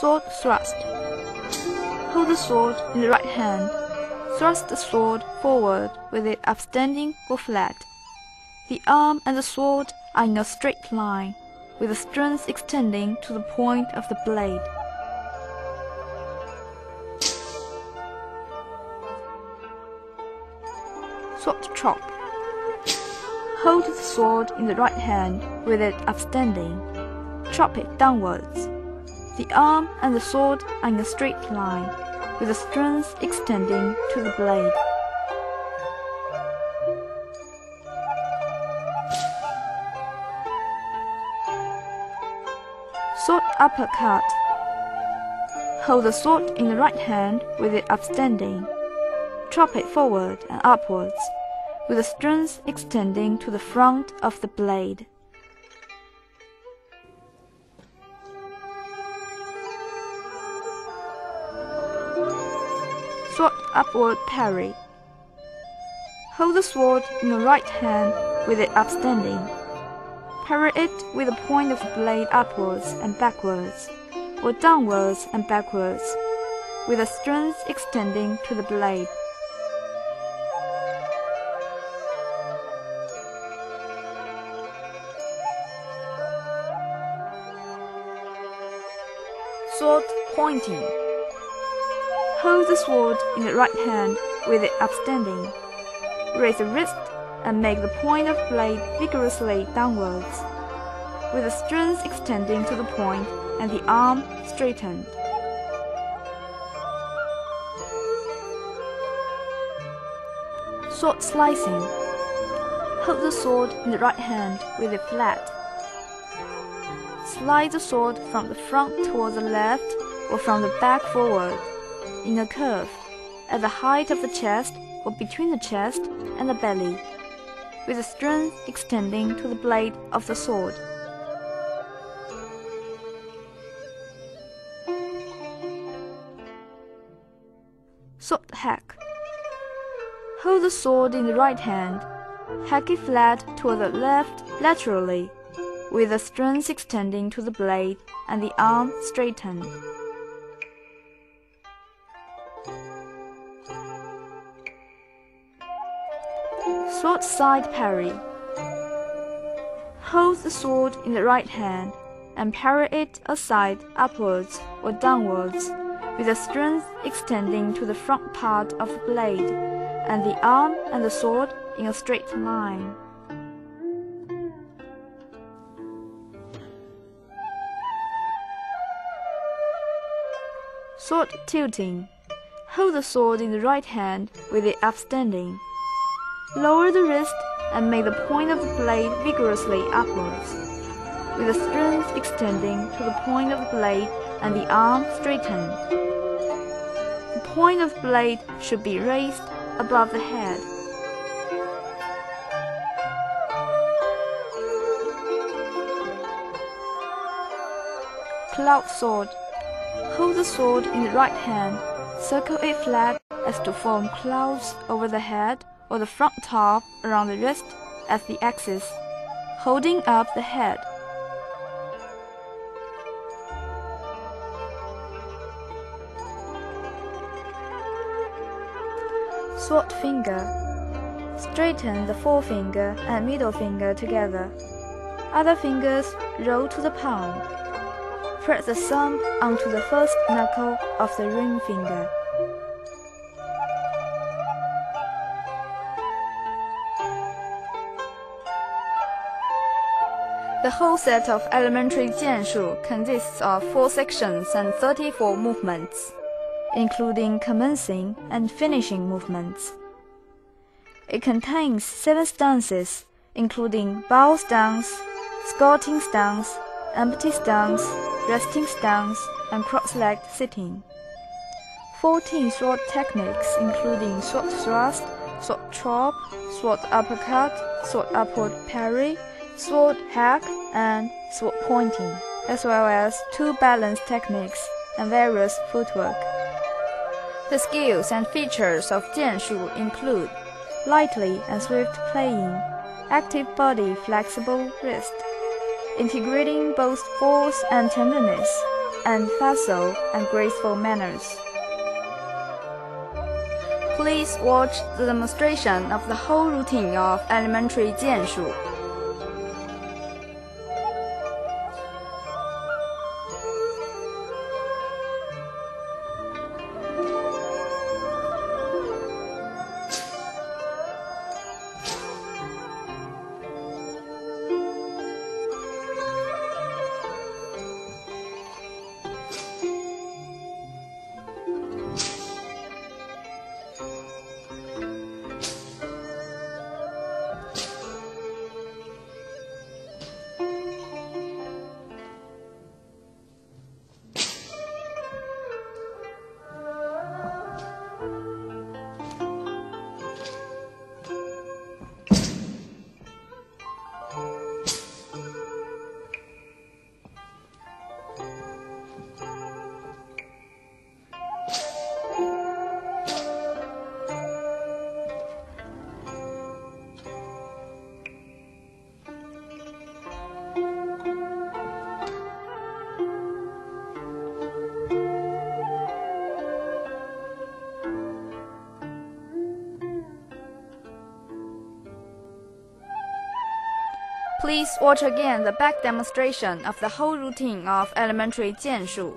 Sword thrust. Hold the sword in the right hand. Thrust the sword forward with it upstanding or flat. The arm and the sword are in a straight line, with the strength extending to the point of the blade. Sword chop. Hold the sword in the right hand with it upstanding. Chop it downwards. The arm and the sword are in a straight line, with the strength extending to the blade. Sword uppercut. Hold the sword in the right hand with it upstanding. Chop it forward and upwards, with the strength extending to the front of the blade. Sword upward parry. Hold the sword in the right hand with it upstanding. Parry it with the point of the blade upwards and backwards, or downwards and backwards, with the strength extending to the blade. Sword pointing. Hold the sword in the right hand with it upstanding. Raise the wrist and make the point of blade vigorously downwards, with the strength extending to the point and the arm straightened. Sword slicing. Hold the sword in the right hand with it flat. Slide the sword from the front toward the left or from the back forward, in a curve, at the height of the chest or between the chest and the belly, with the strength extending to the blade of the sword. Sword hack. Hold the sword in the right hand, hack it flat toward the left laterally, with the strength extending to the blade and the arm straightened. Sword side parry. Hold the sword in the right hand and parry it aside upwards or downwards, with the strength extending to the front part of the blade, and the arm and the sword in a straight line. Sword tilting. Hold the sword in the right hand with it upstanding. Lower the wrist and make the point of the blade vigorously upwards, with the strength extending to the point of the blade and the arm straightened. The point of the blade should be raised above the head. Cloud sword. Hold the sword in the right hand, circle it flat as to form clouds over the head or the front top around the wrist as the axis, holding up the head. Sword finger. Straighten the forefinger and middle finger together. Other fingers roll to the palm. Press the thumb onto the first knuckle of the ring finger. The whole set of elementary Jianshu consists of 4 sections and 34 movements, including commencing and finishing movements. It contains 7 stances, including bow stance, squatting stance, empty stance, resting stance, and cross-legged sitting. 14 sword techniques, including sword thrust, sword chop, sword uppercut, sword upward parry, sword hack, and sword pointing, as well as 2 balance techniques and various footwork. The skills and features of Jianshu include lightly and swift playing, active body, flexible wrist, integrating both force and tenderness, and facile and graceful manners. Please watch the demonstration of the whole routine of elementary Jianshu. Please watch again the back demonstration of the whole routine of elementary Jianshu.